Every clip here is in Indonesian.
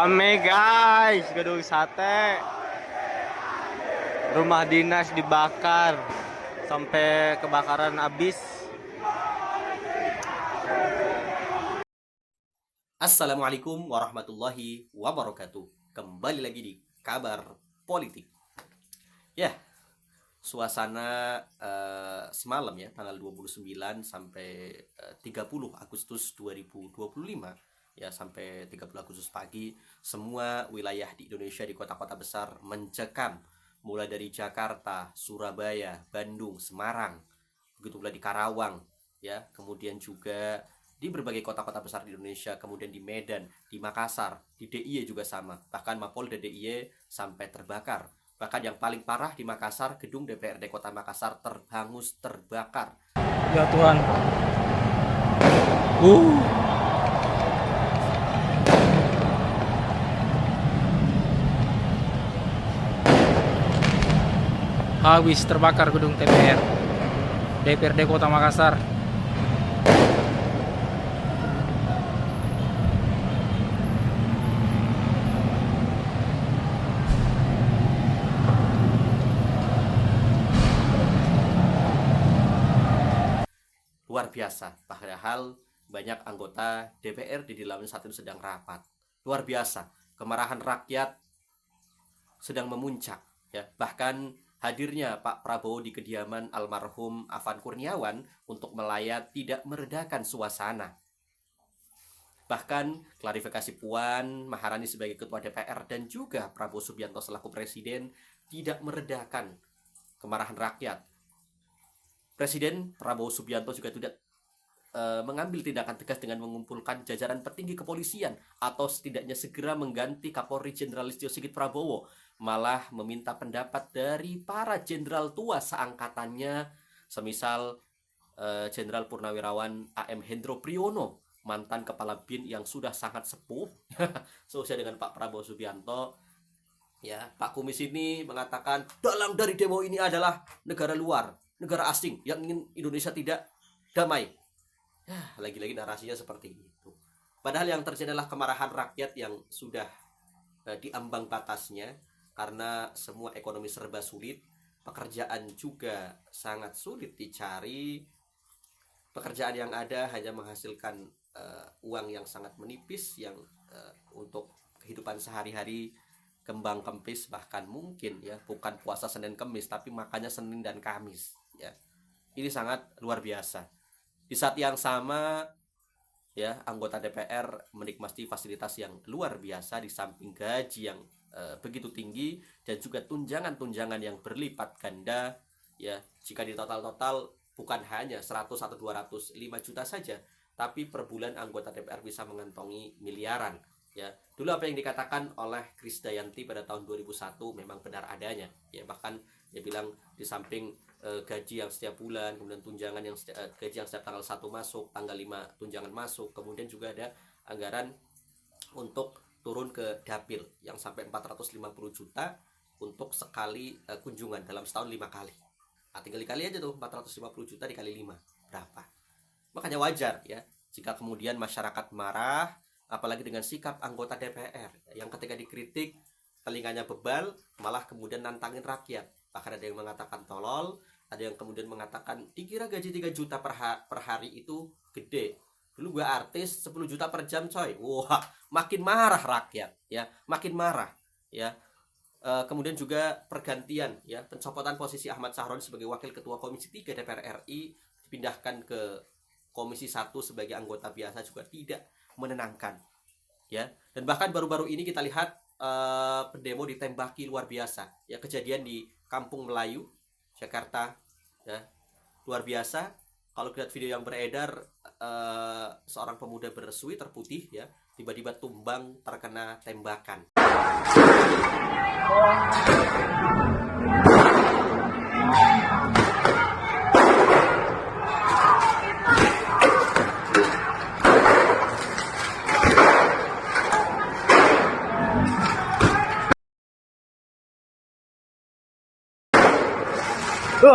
Rame guys, gedung sate. Rumah dinas dibakar sampai kebakaran habis. Assalamualaikum warahmatullahi wabarakatuh. Kembali lagi di Kabar Politik. Ya, suasana semalam ya, tanggal 29 sampai 30 Agustus 2025 ya, sampai 30 Agustus pagi, semua wilayah di Indonesia di kota-kota besar mencekam, mulai dari Jakarta, Surabaya, Bandung, Semarang, begitu pula di Karawang ya, kemudian juga di berbagai kota-kota besar di Indonesia, kemudian di Medan, di Makassar, di DIY juga sama. Bahkan Mapolda DIY sampai terbakar. Bahkan yang paling parah di Makassar, gedung DPRD Kota Makassar terhangus terbakar. Ya Tuhan. Habis terbakar gedung DPRD Kota Makassar. Luar biasa, padahal banyak anggota DPR di dalam saat itu sedang rapat. Luar biasa, kemarahan rakyat sedang memuncak ya. Bahkan hadirnya Pak Prabowo di kediaman almarhum Afan Kurniawan untuk melayat tidak meredakan suasana. Bahkan klarifikasi Puan Maharani sebagai ketua DPR dan juga Prabowo Subianto selaku presiden tidak meredakan kemarahan rakyat. Presiden Prabowo Subianto juga tidak mengambil tindakan tegas dengan mengumpulkan jajaran petinggi kepolisian atau setidaknya segera mengganti Kapolri Jenderal Listio Sigit Prabowo, malah meminta pendapat dari para jenderal tua seangkatannya, semisal Jenderal Purnawirawan AM Hendro Priyono, mantan kepala BIN yang sudah sangat sepuh seusia dengan Pak Prabowo Subianto. Ya, Pak Kumis ini mengatakan dalang dari demo ini adalah negara luar, negara asing yang ingin Indonesia tidak damai. Ya, lagi-lagi narasinya seperti itu. Padahal yang terjadi adalah kemarahan rakyat yang sudah diambang batasnya karena semua ekonomi serba sulit, pekerjaan juga sangat sulit dicari. Pekerjaan yang ada hanya menghasilkan uang yang sangat menipis yang untuk kehidupan sehari-hari kembang kempis, bahkan mungkin ya bukan puasa Senin Kamis tapi makannya Senin dan Kamis ya. Ini sangat luar biasa. Di saat yang sama ya, anggota DPR menikmati fasilitas yang luar biasa di samping gaji yang begitu tinggi dan juga tunjangan-tunjangan yang berlipat ganda ya. Jika di total-total bukan hanya 100 atau 205 juta saja, tapi per bulan anggota DPR bisa mengantongi miliaran ya. Dulu apa yang dikatakan oleh Krisdayanti pada tahun 2001 memang benar adanya ya. Bahkan dia bilang di samping gaji yang setiap bulan, kemudian tunjangan yang gaji yang setiap tanggal 1 masuk, tanggal 5 tunjangan masuk, kemudian juga ada anggaran untuk turun ke dapil yang sampai 450 juta untuk sekali kunjungan dalam setahun 5 kali. Nah, tinggal dikali aja tuh 450 juta dikali 5 berapa. Makanya wajar ya jika kemudian masyarakat marah, apalagi dengan sikap anggota DPR yang ketika dikritik telinganya bebal, malah kemudian nantangin rakyat. Bahkan ada yang mengatakan tolol, ada yang kemudian mengatakan dikira gaji 3 juta per hari itu gede. Dulu gue artis 10 juta per jam coy. Wah, makin marah rakyat ya, makin marah ya. Kemudian juga pergantian ya, pencopotan posisi Ahmad Sahroni sebagai wakil ketua Komisi 3 DPR RI dipindahkan ke Komisi 1 sebagai anggota biasa juga tidak menenangkan ya. Dan bahkan baru-baru ini kita lihat pendemo ditembaki luar biasa ya, kejadian di Kampung Melayu Jakarta ya, luar biasa. Kalau lihat video yang beredar, seorang pemuda bersweater putih ya tiba-tiba tumbang terkena tembakan.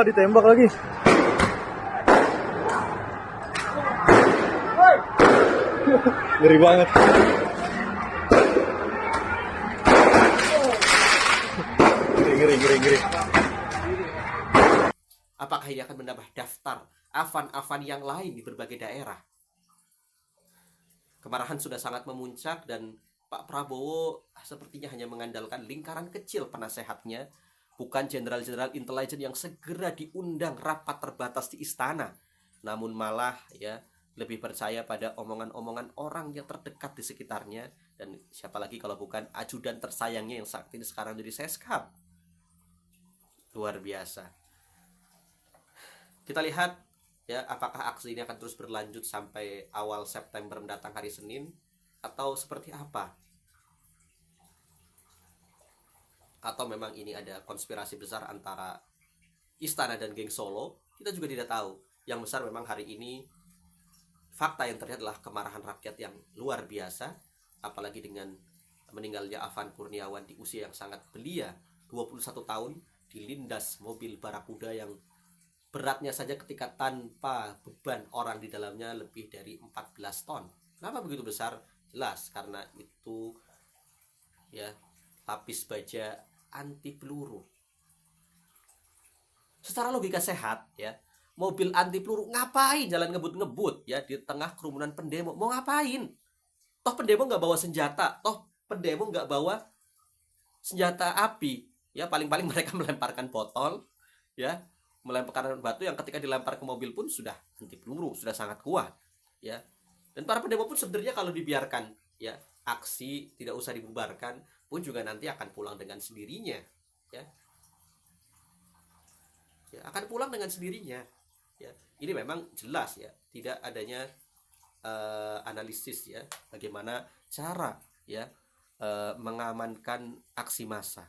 Ditembak lagi. Ngeri banget. ngeri. Apakah ini akan menambah daftar Afan-Afan yang lain di berbagai daerah? Kemarahan sudah sangat memuncak dan Pak Prabowo sepertinya hanya mengandalkan lingkaran kecil penasehatnya, bukan jenderal-jenderal intelijen yang segera diundang rapat terbatas di istana, namun malah ya lebih percaya pada omongan-omongan orang yang terdekat di sekitarnya, dan siapa lagi kalau bukan ajudan tersayangnya yang saat ini sekarang jadi Seskap. Luar biasa. Kita lihat ya, apakah aksi ini akan terus berlanjut sampai awal September mendatang hari Senin atau seperti apa? Atau memang ini ada konspirasi besar antara istana dan geng Solo? Kita juga tidak tahu. Yang besar memang hari ini fakta yang terlihat adalah kemarahan rakyat yang luar biasa, apalagi dengan meninggalnya Afan Kurniawan di usia yang sangat belia, 21 tahun, dilindas mobil barakuda yang beratnya saja ketika tanpa beban orang di dalamnya lebih dari 14 ton. Kenapa begitu besar? Jelas karena itu ya lapis baja anti peluru. Secara logika sehat ya, mobil anti peluru ngapain jalan ngebut-ngebut ya di tengah kerumunan pendemo? Mau ngapain? Toh pendemo nggak bawa senjata, toh pendemo nggak bawa senjata api. Ya paling-paling mereka melemparkan botol, ya melemparkan batu yang ketika dilempar ke mobil pun sudah anti peluru, sudah sangat kuat, ya. Dan para pendemo pun sebenarnya kalau dibiarkan ya aksi tidak usah dibubarkan pun juga nanti akan pulang dengan sendirinya, ya. Ya, akan pulang dengan sendirinya. Ya, ini memang jelas ya, tidak adanya analisis ya, bagaimana cara ya mengamankan aksi massa.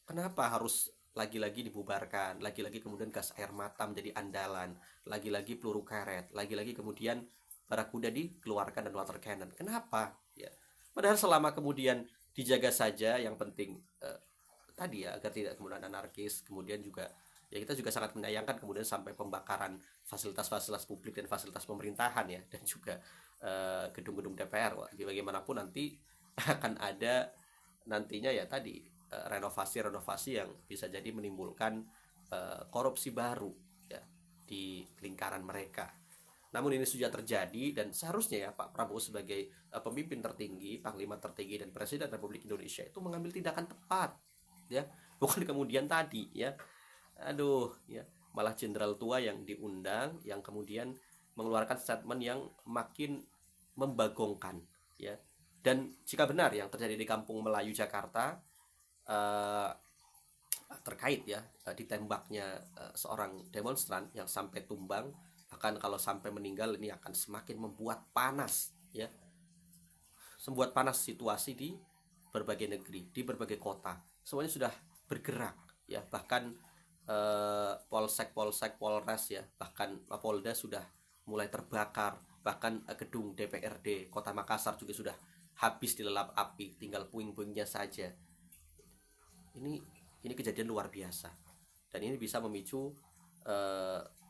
Kenapa harus lagi-lagi dibubarkan, lagi-lagi kemudian gas air mata menjadi andalan, lagi-lagi peluru karet, lagi-lagi kemudian barakuda dikeluarkan dan water cannon. Kenapa? Ya, padahal selama kemudian dijaga saja, yang penting tadi ya agar tidak kemudian anarkis, kemudian juga ya kita juga sangat menyayangkan kemudian sampai pembakaran fasilitas-fasilitas publik dan fasilitas pemerintahan ya, dan juga gedung-gedung DPR. Wah, bagaimanapun nanti akan ada nantinya ya tadi renovasi-renovasi yang bisa jadi menimbulkan korupsi baru ya di lingkaran mereka. Namun ini sudah terjadi dan seharusnya ya Pak Prabowo sebagai pemimpin tertinggi, panglima tertinggi dan Presiden Republik Indonesia itu mengambil tindakan tepat ya, bukan kemudian tadi ya. Aduh ya, malah jenderal tua yang diundang yang kemudian mengeluarkan statement yang makin membagongkan ya. Dan jika benar yang terjadi di Kampung Melayu Jakarta terkait ya ditembaknya seorang demonstran yang sampai tumbang, bahkan kalau sampai meninggal, ini akan semakin membuat panas ya, membuat panas situasi di berbagai negeri, di berbagai kota, semuanya sudah bergerak ya, bahkan polsek, polres ya, bahkan Polda sudah mulai terbakar, bahkan gedung DPRD Kota Makassar juga sudah habis dilalap api, tinggal puing-puingnya saja. Ini kejadian luar biasa dan ini bisa memicu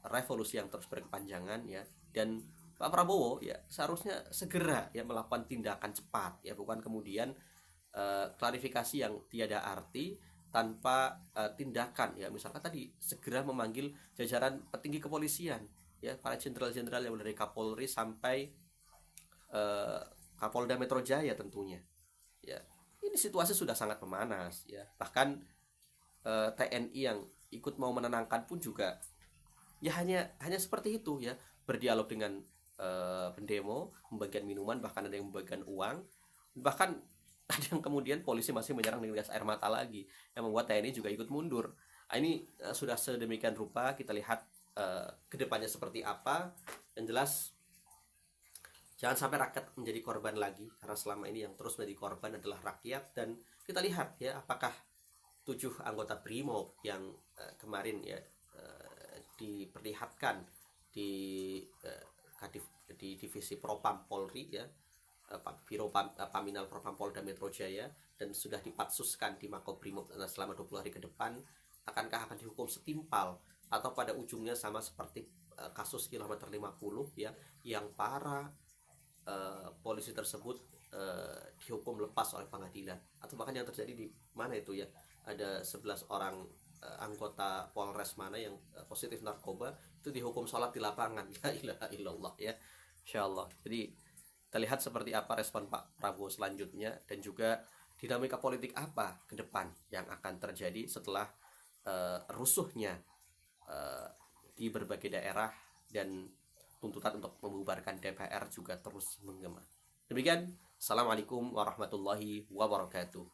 revolusi yang terus berkepanjangan ya. Dan Pak Prabowo ya seharusnya segera ya melakukan tindakan cepat ya, bukan kemudian klarifikasi yang tiada arti tanpa tindakan ya. Misalkan tadi segera memanggil jajaran petinggi kepolisian ya, para jenderal-jenderal yang dari Kapolri sampai Kapolda Metro Jaya tentunya ya. Ini situasi sudah sangat memanas ya, bahkan TNI yang ikut mau menenangkan pun juga ya hanya seperti itu ya, berdialog dengan pendemo, membagikan minuman, bahkan ada yang membagikan uang, bahkan ada yang kemudian polisi masih menyerang dengan gas air mata lagi yang membuat TNI juga ikut mundur. Ini sudah sedemikian rupa, kita lihat kedepannya seperti apa. Yang jelas jangan sampai rakyat menjadi korban lagi, karena selama ini yang terus menjadi korban adalah rakyat. Dan kita lihat ya apakah 7 anggota BRIMOB yang kemarin ya diperlihatkan di divisi Propam Polri ya, Biro Paminal Propam Polda Metro Jaya, dan sudah dipatsuskan di Makobrimob selama 20 hari ke depan, akankah akan dihukum setimpal atau pada ujungnya sama seperti kasus kilometer 50 ya, yang para polisi tersebut dihukum lepas oleh pengadilan, atau bahkan yang terjadi di mana itu ya, ada 11 orang anggota Polres mana yang positif narkoba itu dihukum sholat di lapangan. La ilaha illallah ya. Insyaallah. Jadi kita lihat seperti apa respon Pak Prabowo selanjutnya dan juga dinamika politik apa ke depan yang akan terjadi setelah rusuhnya di berbagai daerah dan tuntutan untuk membubarkan DPR juga terus menggema. Demikian, Assalamualaikum warahmatullahi wabarakatuh.